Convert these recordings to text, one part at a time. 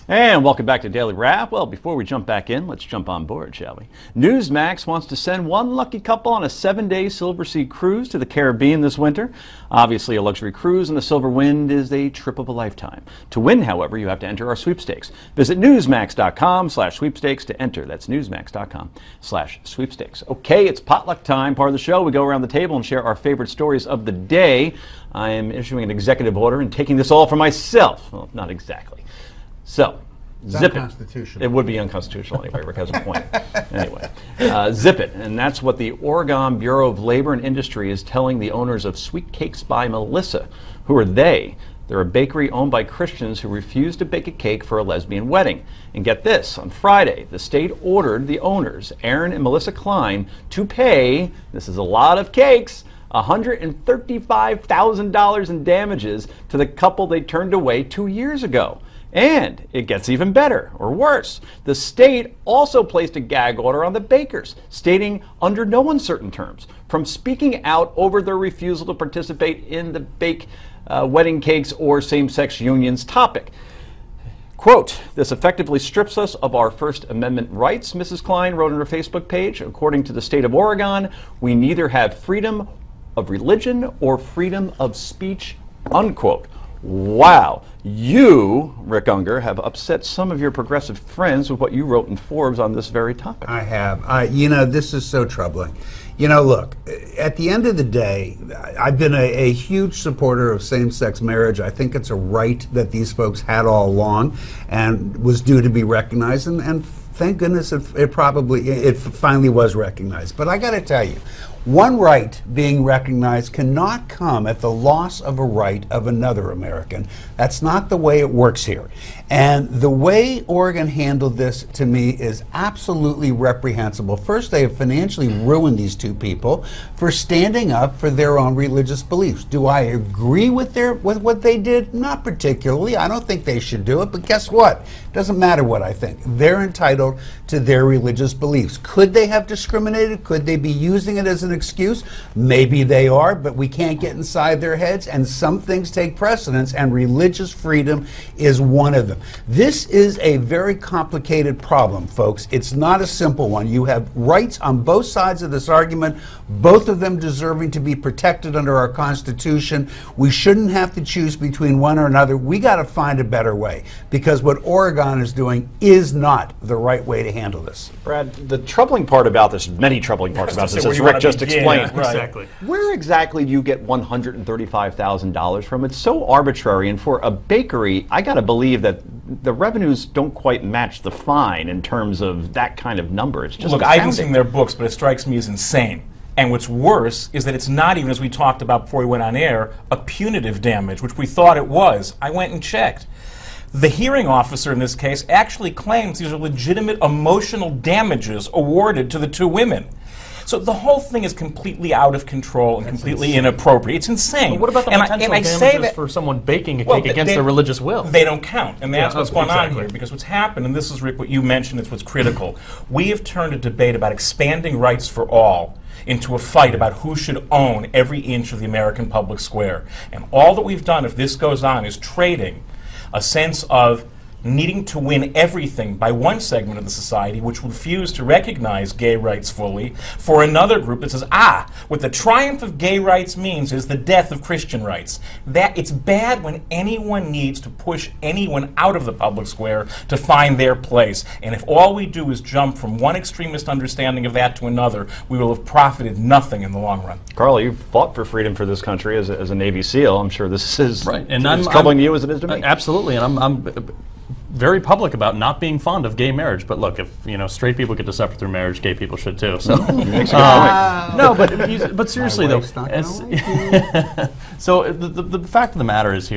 And welcome back to Daily Wrap. Well, before we jump back in, let's jump on board, shall we? Newsmax wants to send one lucky couple on a 7-day Silver Sea cruise to the Caribbean this winter. Obviously, a luxury cruise on the Silver Wind is a trip of a lifetime. To win, however, you have to enter our sweepstakes. Visit newsmax.com/sweepstakes to enter. That's newsmax.com/sweepstakes. Okay, it's potluck time, part of the show. We go around the table and share our favorite stories of the day. I am issuing an executive order and taking this all for myself. Well, not exactly. So, zip it. It would be unconstitutional anyway. Rick has a point. Anyway, zip it. And that's what the Oregon Bureau of Labor and Industry is telling the owners of Sweet Cakes by Melissa. Who are they? They're a bakery owned by Christians who refused to bake a cake for a lesbian wedding. And get this, on Friday, the state ordered the owners, Aaron and Melissa Klein, to pay, this is a lot of cakes, $135,000 in damages to the couple they turned away 2 years ago. And it gets even better, or worse. The state also placed a gag order on the bakers, stating under no uncertain terms from speaking out over their refusal to participate in the bake wedding cakes or same-sex unions topic. Quote, this effectively strips us of our First Amendment rights, Mrs. Klein wrote on her Facebook page. According to the state of Oregon, we neither have freedom of religion or freedom of speech, unquote. Wow. You, Rick Unger, have upset some of your progressive friends with what you wrote in Forbes on this very topic. I have. You know, this is so troubling. You know, look, at the end of the day, I've been a huge supporter of same-sex marriage. I think it's a right that these folks had all along and was due to be recognized. And thank goodness it finally was recognized. But I got to tell you, one right being recognized cannot come at the loss of a right of another American. That's not the way it works here. And the way Oregon handled this, to me, is absolutely reprehensible. First, they have financially ruined these two people for standing up for their own religious beliefs. Do I agree with what they did? Not particularly. I don't think they should do it, but guess what? It doesn't matter what I think. They're entitled to their religious beliefs. Could they have discriminated? Could they be using it as an excuse? Maybe they are, but we can't get inside their heads, and some things take precedence, and religious freedom is one of them. This is a very complicated problem, folks. It's not a simple one. You have rights on both sides of this argument, both of them deserving to be protected under our Constitution. We shouldn't have to choose between one or another. We got to find a better way, because what Oregon is doing is not the right way to handle this. Brad, the troubling part about this, many troubling parts about this, as Rick just explained. Yeah, exactly. Where exactly do you get $135,000 from? It's so arbitrary, and for a bakery, I got to believe that the revenues don't quite match the fine in terms of that kind of number. It's just Look, I haven't seen their books, but it strikes me as insane. And what's worse is that it's not even, as we talked about before we went on air, a punitive damage, which we thought it was. I went and checked. The hearing officer in this case actually claims these are legitimate emotional damages awarded to the two women. So the whole thing is completely out of control and completely inappropriate. It's insane. But what about the potential damages for someone baking a cake against their religious will? They don't count, and that's what's going on here. Because what's happened, and this is, Rick, what you mentioned, is what's critical. We have turned a debate about expanding rights for all into a fight about who should own every inch of the American public square. And all that we've done, if this goes on, is trading a sense of needing to win everything by one segment of the society which refuse to recognize gay rights fully, for another group that says, what the triumph of gay rights means is the death of Christian rights. That it's bad when anyone needs to push anyone out of the public square to find their place. And if all we do is jump from one extremist understanding of that to another, we will have profited nothing in the long run. Carla, you've fought for freedom for this country as a Navy SEAL. I'm sure this is right. And as troubling to you as it is to me. Absolutely, and I'm very public about not being fond of gay marriage, but look, if straight people get to suffer through marriage, gay people should too. So, no, but seriously though, so the fact of the matter is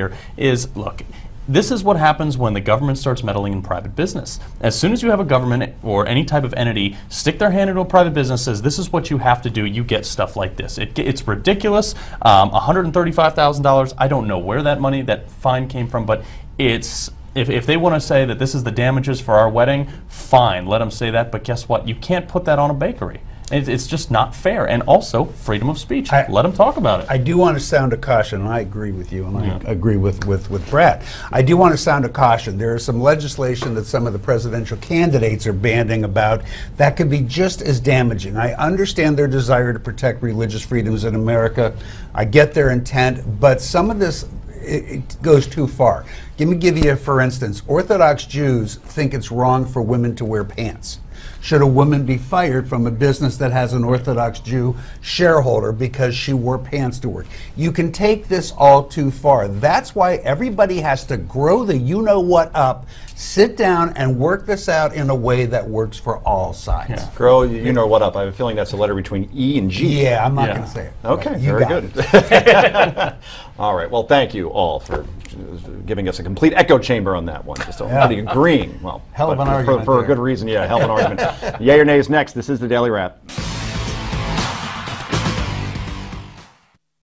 look. This is what happens when the government starts meddling in private business. As soon as you have a government or any type of entity stick their hand into a private business, says this is what you have to do, you get stuff like this. It's ridiculous. $135,000. I don't know where that fine came from, but it's. If they want to say that this is the damages for our wedding, fine, let them say that. But guess what? You can't put that on a bakery. It's just not fair. And also, freedom of speech. Let them talk about it. I do want to sound a caution, and I agree with you, and I agree with Brad. I do want to sound a caution. There is some legislation that some of the presidential candidates are banding about that could be just as damaging. I understand their desire to protect religious freedoms in America. I get their intent, but some of this, it goes too far. Let me give you, for instance, Orthodox Jews think it's wrong for women to wear pants. Should a woman be fired from a business that has an Orthodox Jew shareholder because she wore pants to work? You can take this all too far. That's why everybody has to grow the you-know-what up, sit down and work this out in a way that works for all sides. Yeah. Grow you-know-what up. I have a feeling that's a letter between E and G. Yeah, I'm not going to say it. Okay, very good. All right, well, thank you all for giving us a complete echo chamber on that one. Just everybody agreeing. Well, hell of an argument for a good reason. Yeah, hell of an argument. Yay or nay is next. This is the Daily Wrap.